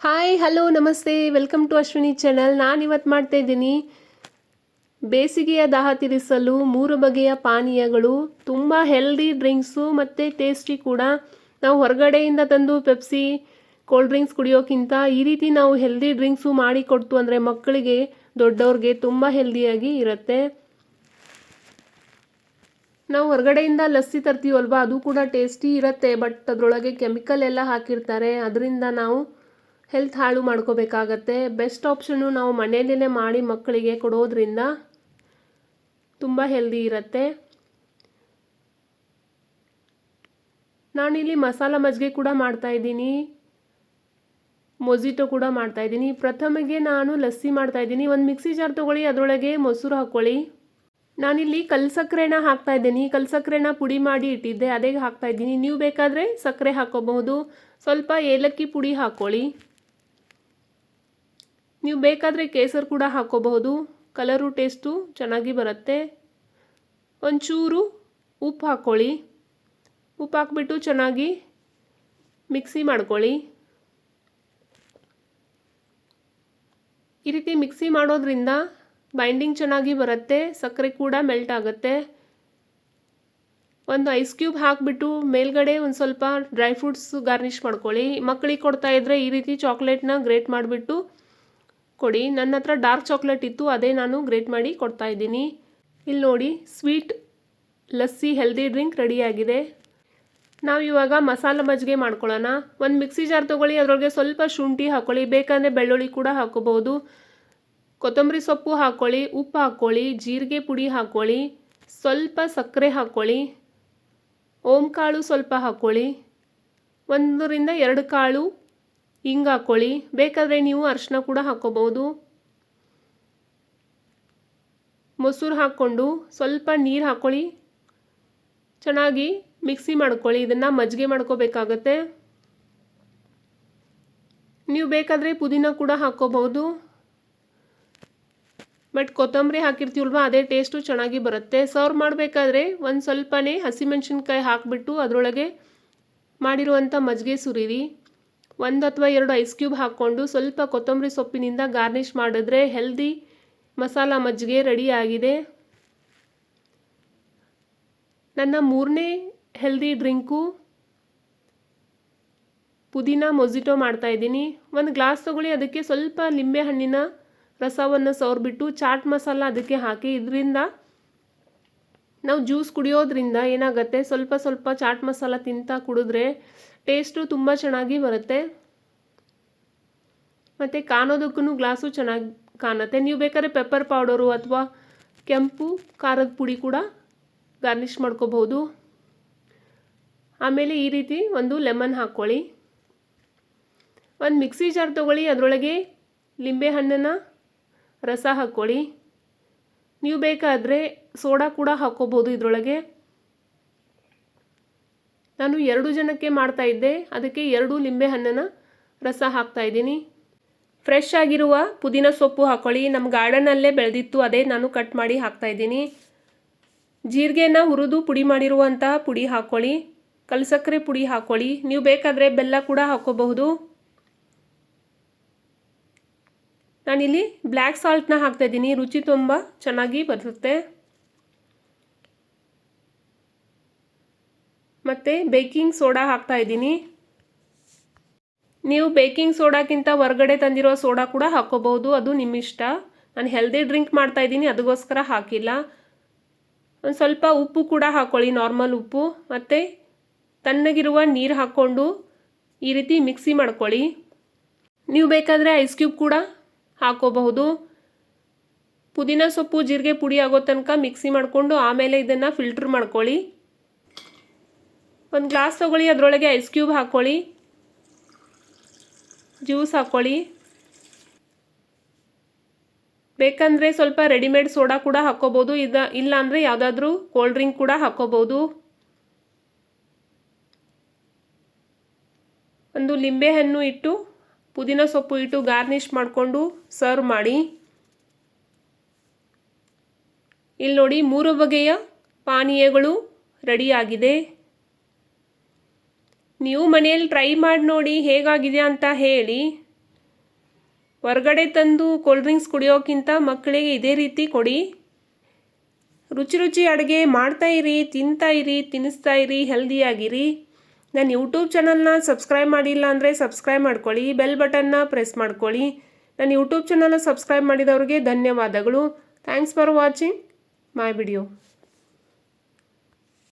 Hi hello ನಮಸ್ತೆ welcome to Ashwini channel. ನಾನಿವತ್ತು ಮಾಡ್ತಾ ಇದ್ದೀನಿ ಬೇಸಿಗೆಯ ದಾಹ ತೀರಿಸಲು 3 ಬಗೆಯ ಪಾನೀಯಗಳು. ತುಂಬ ಹೆಲ್ದಿ ಡ್ರಿಂಕ್ಸು ಮತ್ತು ಟೇಸ್ಟಿ ಕೂಡ. ನಾವು ಹೊರಗಡೆಯಿಂದ ತಂದು ಪೆಪ್ಸಿ ಕೋಲ್ಡ್ ಡ್ರಿಂಕ್ಸ್ ಕುಡಿಯೋಕ್ಕಿಂತ ಈ ರೀತಿ ನಾವು ಹೆಲ್ದಿ ಡ್ರಿಂಕ್ಸು ಮಾಡಿ ಕೊಡ್ತು ಅಂದರೆ ಮಕ್ಕಳಿಗೆ ದೊಡ್ಡವ್ರಿಗೆ ತುಂಬ ಹೆಲ್ದಿಯಾಗಿ ಇರುತ್ತೆ. ನಾವು ಹೊರಗಡೆಯಿಂದ ಲಸ್ಸಿ ತರ್ತೀವಲ್ವ, ಅದು ಕೂಡ ಟೇಸ್ಟಿ ಇರುತ್ತೆ, ಬಟ್ ಅದರೊಳಗೆ ಕೆಮಿಕಲ್ ಎಲ್ಲ ಹಾಕಿರ್ತಾರೆ. ಅದರಿಂದ ನಾವು ಹೆಲ್ತ್ ಹಾಳು ಮಾಡ್ಕೋಬೇಕಾಗತ್ತೆ. ಬೆಸ್ಟ್ ಆಪ್ಷನ್ನು ನಾವು ಮನೆಯಲ್ಲೇ ಮಾಡಿ ಮಕ್ಕಳಿಗೆ ಕೊಡೋದ್ರಿಂದ ತುಂಬ ಹೆಲ್ದಿ ಇರುತ್ತೆ. ನಾನಿಲ್ಲಿ ಮಸಾಲ ಮಜ್ಜಿಗೆ ಕೂಡ ಮಾಡ್ತಾಯಿದ್ದೀನಿ, ಮೊಜಿಟೊ ಕೂಡ ಮಾಡ್ತಾಯಿದ್ದೀನಿ. ಪ್ರಥಮೆಗೆ ನಾನು ಲಸ್ಸಿ ಮಾಡ್ತಾಯಿದ್ದೀನಿ. ಒಂದು ಮಿಕ್ಸಿ ಜಾರ್ ತೊಗೊಳ್ಳಿ, ಅದರೊಳಗೆ ಮೊಸರು ಹಾಕ್ಕೊಳ್ಳಿ. ನಾನಿಲ್ಲಿ ಕಲ್ಸಕ್ಕರೆನ ಹಾಕ್ತಾಯಿದ್ದೀನಿ. ಕಲ್ಸಕ್ಕರೆನ ಪುಡಿ ಮಾಡಿ ಇಟ್ಟಿದ್ದೆ, ಅದೇ ಹಾಕ್ತಾಯಿದ್ದೀನಿ. ನೀವು ಬೇಕಾದರೆ ಸಕ್ಕರೆ ಹಾಕ್ಕೋಬಹುದು. ಸ್ವಲ್ಪ ಏಲಕ್ಕಿ ಪುಡಿ ಹಾಕ್ಕೊಳ್ಳಿ. ನೀವು ಬೇಕಾದರೆ ಕೇಸರ್ ಕೂಡ ಹಾಕ್ಕೋಬಹುದು, ಕಲರು ಟೇಸ್ಟು ಚೆನ್ನಾಗಿ ಬರುತ್ತೆ. ಒಂಚೂರು ಉಪ್ಪು ಹಾಕ್ಕೊಳ್ಳಿ. ಉಪ್ಪು ಹಾಕ್ಬಿಟ್ಟು ಚೆನ್ನಾಗಿ ಮಿಕ್ಸಿ ಮಾಡ್ಕೊಳ್ಳಿ. ಈ ರೀತಿ ಮಿಕ್ಸಿ ಮಾಡೋದ್ರಿಂದ ಬೈಂಡಿಂಗ್ ಚೆನ್ನಾಗಿ ಬರುತ್ತೆ, ಸಕ್ಕರೆ ಕೂಡ ಮೆಲ್ಟ್ ಆಗುತ್ತೆ. ಒಂದು ಐಸ್ ಕ್ಯೂಬ್ ಹಾಕಿಬಿಟ್ಟು ಮೇಲ್ಗಡೆ ಒಂದು ಸ್ವಲ್ಪ ಡ್ರೈ ಫ್ರೂಟ್ಸ್ ಗಾರ್ನಿಷ್ ಮಾಡ್ಕೊಳ್ಳಿ. ಮಕ್ಕಳಿಗೆ ಕೊಡ್ತಾ ಇದ್ದರೆ ಈ ರೀತಿ ಚಾಕ್ಲೇಟ್ನ ಗ್ರೇಟ್ ಮಾಡಿಬಿಟ್ಟು ಕೊಡಿ. ನನ್ನ ಹತ್ರ ಡಾರ್ಕ್ ಚಾಕ್ಲೇಟ್ ಇತ್ತು, ಅದೇ ನಾನು ಗ್ರೇಟ್ ಮಾಡಿ ಕೊಡ್ತಾ ಇದ್ದೀನಿ. ಇಲ್ಲಿ ನೋಡಿ, ಸ್ವೀಟ್ ಲಸ್ಸಿ ಹೆಲ್ದಿ ಡ್ರಿಂಕ್ ರೆಡಿಯಾಗಿದೆ. ನಾವು ಇವಾಗ ಮಸಾಲ ಮಜ್ಜಿಗೆ ಮಾಡ್ಕೊಳ್ಳೋಣ. ಒಂದು ಮಿಕ್ಸಿ ಜಾರ್ ತೊಗೊಳ್ಳಿ, ಅದರೊಳಗೆ ಸ್ವಲ್ಪ ಶುಂಠಿ ಹಾಕ್ಕೊಳ್ಳಿ. ಬೇಕಂದರೆ ಬೆಳ್ಳುಳ್ಳಿ ಕೂಡ ಹಾಕ್ಕೋಬಹುದು. ಕೊತ್ತಂಬರಿ ಸೊಪ್ಪು ಹಾಕ್ಕೊಳ್ಳಿ, ಉಪ್ಪು ಹಾಕ್ಕೊಳ್ಳಿ, ಜೀರಿಗೆ ಪುಡಿ ಹಾಕ್ಕೊಳ್ಳಿ, ಸ್ವಲ್ಪ ಸಕ್ಕರೆ ಹಾಕ್ಕೊಳ್ಳಿ, ಓಂ ಕಾಳು ಸ್ವಲ್ಪ ಹಾಕ್ಕೊಳ್ಳಿ, 1 ರಿಂದ 2 ಕಾಳು ಹಿಂಗೆ ಹಾಕ್ಕೊಳ್ಳಿ. ಬೇಕಾದರೆ ನೀವು ಅರಿಶಿನ ಕೂಡ ಹಾಕ್ಕೋಬಹುದು. ಮೊಸರು ಹಾಕ್ಕೊಂಡು ಸ್ವಲ್ಪ ನೀರು ಹಾಕ್ಕೊಳ್ಳಿ. ಚೆನ್ನಾಗಿ ಮಿಕ್ಸಿ ಮಾಡ್ಕೊಳ್ಳಿ. ಇದನ್ನು ಮಜ್ಜಿಗೆ ಮಾಡ್ಕೋಬೇಕಾಗತ್ತೆ. ನೀವು ಬೇಕಾದರೆ ಪುದೀನ ಕೂಡ ಹಾಕ್ಕೋಬಹುದು, ಬಟ್ ಕೊತ್ತಂಬರಿ ಹಾಕಿರ್ತೀವಲ್ವ, ಅದೇ ಟೇಸ್ಟು ಚೆನ್ನಾಗಿ ಬರುತ್ತೆ. ಸರ್ವ್ ಮಾಡಬೇಕಾದ್ರೆ ಒಂದು ಸ್ವಲ್ಪನೇ ಹಸಿಮೆಣಸಿನ್ಕಾಯಿ ಹಾಕಿಬಿಟ್ಟು ಅದರೊಳಗೆ ಮಾಡಿರುವಂಥ ಮಜ್ಜಿಗೆ ಸುರಿರಿ. 1 ಅಥವಾ 2 ಐಸ್ ಕ್ಯೂಬ್ ಹಾಕ್ಕೊಂಡು ಸ್ವಲ್ಪ ಕೊತ್ತಂಬರಿ ಸೊಪ್ಪಿನಿಂದ ಗಾರ್ನಿಷ್ ಮಾಡಿದ್ರೆ ಹೆಲ್ದಿ ಮಸಾಲ ಮಜ್ಜಿಗೆ ರೆಡಿಯಾಗಿದೆ. ನನ್ನ 3ನೇ ಹೆಲ್ದಿ ಡ್ರಿಂಕು ಪುದೀನ ಮೊಜಿಟೊ ಮಾಡ್ತಾಯಿದ್ದೀನಿ. ಒಂದು ಗ್ಲಾಸ್ ತೊಗೊಳ್ಳಿ, ಅದಕ್ಕೆ ಸ್ವಲ್ಪ ಲಿಂಬೆ ಹಣ್ಣಿನ ರಸವನ್ನು ಸವರ್ಬಿಟ್ಟು ಚಾಟ್ ಮಸಾಲ ಅದಕ್ಕೆ ಹಾಕಿ. ಇದರಿಂದ ನಾವು ಜ್ಯೂಸ್ ಕುಡಿಯೋದ್ರಿಂದ ಏನಾಗುತ್ತೆ, ಸ್ವಲ್ಪ ಸ್ವಲ್ಪ ಚಾಟ್ ಮಸಾಲ ತಿಂತಾ ಕುಡಿದ್ರೆ ಟೇಸ್ಟು ತುಂಬ ಚೆನ್ನಾಗಿ ಬರುತ್ತೆ. ಮತ್ತು ಕಾಣೋದಕ್ಕೂ ಗ್ಲಾಸು ಚೆನ್ನಾಗಿ ಕಾಣುತ್ತೆ. ನೀವು ಬೇಕಾದ್ರೆ ಪೆಪ್ಪರ್ ಪೌಡರು ಅಥವಾ ಕೆಂಪು ಖಾರದ ಪುಡಿ ಕೂಡ ಗಾರ್ನಿಷ್ ಮಾಡ್ಕೋಬಹುದು. ಆಮೇಲೆ ಈ ರೀತಿ ಒಂದು ಲೆಮನ್ ಹಾಕ್ಕೊಳ್ಳಿ. ಒಂದು ಮಿಕ್ಸಿ ಜಾರ್ ತೊಗೊಳ್ಳಿ, ಅದರೊಳಗೆ ಲಿಂಬೆ ಹಣ್ಣಿನ ರಸ ಹಾಕ್ಕೊಳ್ಳಿ. ನೀವು ಬೇಕಾದರೆ ಸೋಡಾ ಕೂಡ ಹಾಕ್ಕೋಬೋದು ಇದರೊಳಗೆ. ನಾನು 2 ಜನಕ್ಕೆ ಮಾಡ್ತಾಯಿದ್ದೆ, ಅದಕ್ಕೆ 2 ಲಿಂಬೆ ಹಣ್ಣಿನ ರಸ ಹಾಕ್ತಾಯಿದ್ದೀನಿ. ಫ್ರೆಶ್ ಆಗಿರುವ ಪುದೀನ ಸೊಪ್ಪು ಹಾಕ್ಕೊಳ್ಳಿ. ನಮ್ಮ ಗಾರ್ಡನಲ್ಲೇ ಬೆಳೆದಿತ್ತು, ಅದೇ ನಾನು ಕಟ್ ಮಾಡಿ ಹಾಕ್ತಾಯಿದ್ದೀನಿ. ಜೀರಿಗೆನ ಹುರಿದು ಪುಡಿ ಮಾಡಿರುವಂತಹ ಪುಡಿ ಹಾಕ್ಕೊಳ್ಳಿ. ಕಲ್ಸಕ್ಕರೆ ಪುಡಿ ಹಾಕ್ಕೊಳ್ಳಿ. ನೀವು ಬೇಕಾದರೆ ಬೆಲ್ಲ ಕೂಡ ಹಾಕ್ಕೋಬಹುದು. ನಾನಿಲ್ಲಿ ಬ್ಲ್ಯಾಕ್ ಸಾಲ್ಟ್ನ ಹಾಕ್ತಾಯಿದ್ದೀನಿ, ರುಚಿ ತುಂಬ ಚೆನ್ನಾಗಿ ಬರುತ್ತೆ. ಮತ್ತು ಬೇಕಿಂಗ್ ಸೋಡಾ ಹಾಕ್ತಾಯಿದ್ದೀನಿ. ನೀವು ಬೇಕಿಂಗ್ ಸೋಡಾಕ್ಕಿಂತ ಹೊರಗಡೆ ತಂದಿರೋ ಸೋಡಾ ಕೂಡ ಹಾಕ್ಕೋಬಹುದು, ಅದು ನಿಮ್ಮ ಇಷ್ಟ. ನಾನು ಹೆಲ್ದಿ ಡ್ರಿಂಕ್ ಮಾಡ್ತಾಯಿದ್ದೀನಿ, ಅದಕ್ಕೋಸ್ಕರ ಹಾಕಿಲ್ಲ. ಒಂದು ಸ್ವಲ್ಪ ಉಪ್ಪು ಕೂಡ ಹಾಕ್ಕೊಳ್ಳಿ, ನಾರ್ಮಲ್ ಉಪ್ಪು. ಮತ್ತು ತಣ್ಣಗಿರುವ ನೀರು ಹಾಕ್ಕೊಂಡು ಈ ರೀತಿ ಮಿಕ್ಸಿ ಮಾಡ್ಕೊಳ್ಳಿ. ನೀವು ಬೇಕಾದರೆ ಐಸ್ ಕ್ಯೂಬ್ ಕೂಡ ಹಾಕ್ಕೋಬಹುದು. ಪುದೀನ ಸೊಪ್ಪು ಜೀರಿಗೆ ಪುಡಿ ಆಗೋ ತನಕ ಮಿಕ್ಸಿ ಮಾಡಿಕೊಂಡು ಆಮೇಲೆ ಇದನ್ನು ಫಿಲ್ಟ್ರ್ ಮಾಡ್ಕೊಳ್ಳಿ. ಒಂದು ಗ್ಲಾಸ್ ತೊಗೊಳ್ಳಿ, ಅದರೊಳಗೆ ಐಸ್ ಕ್ಯೂಬ್ ಹಾಕ್ಕೊಳ್ಳಿ, ಜ್ಯೂಸ್ ಹಾಕ್ಕೊಳ್ಳಿ. ಬೇಕಂದರೆ ಸ್ವಲ್ಪ ರೆಡಿಮೇಡ್ ಸೋಡಾ ಕೂಡ ಹಾಕ್ಕೋಬೋದು. ಇಲ್ಲ ಅಂದರೆ ಯಾವುದಾದ್ರೂ ಕೋಲ್ಡ್ ಡ್ರಿಂಕ್ ಕೂಡ ಹಾಕ್ಕೋಬೋದು. ಒಂದು ಲಿಂಬೆ ಹಣ್ಣು ಇಟ್ಟು ಪುದೀನ ಸೊಪ್ಪು ಇಟ್ಟು ಗಾರ್ನಿಷ್ ಮಾಡಿಕೊಂಡು ಸರ್ವ್ ಮಾಡಿ. ಇಲ್ಲಿ ನೋಡಿ, 3 ಬಗೆಯ ಪಾನೀಯಗಳು ರೆಡಿಯಾಗಿದೆ. ನೀವು ಮನೆಯಲ್ಲಿ ಟ್ರೈ ಮಾಡಿ ನೋಡಿ, ಹೇಗಾಗಿದೆ ಅಂತ ಹೇಳಿ. ಹೊರಗಡೆ ತಂದು ಕೋಲ್ಡ್ ಡ್ರಿಂಕ್ಸ್ ಕುಡಿಯೋಕ್ಕಿಂತ ಮಕ್ಕಳಿಗೆ ಇದೇ ರೀತಿ ಕೊಡಿ. ರುಚಿ ರುಚಿ ಅಡುಗೆ ಮಾಡ್ತಾಯಿರಿ, ತಿಂತಾಯಿರಿ, ತಿನ್ನಿಸ್ತಾಯಿರಿ, ಹೆಲ್ದಿಯಾಗಿರಿ. ನನ್ನ ಯೂಟ್ಯೂಬ್ ಚಾನಲ್ನ ಸಬ್ಸ್ಕ್ರೈಬ್ ಮಾಡಿಲ್ಲ ಅಂದರೆ ಸಬ್ಸ್ಕ್ರೈಬ್ ಮಾಡ್ಕೊಳ್ಳಿ, ಬೆಲ್ ಬಟನ್ನ ಪ್ರೆಸ್ ಮಾಡ್ಕೊಳ್ಳಿ. ನನ್ನ ಯೂಟ್ಯೂಬ್ ಚಾನಲ್ನ ಸಬ್ಸ್ಕ್ರೈಬ್ ಮಾಡಿದವ್ರಿಗೆ ಧನ್ಯವಾದಗಳು. Thanks for watching my video.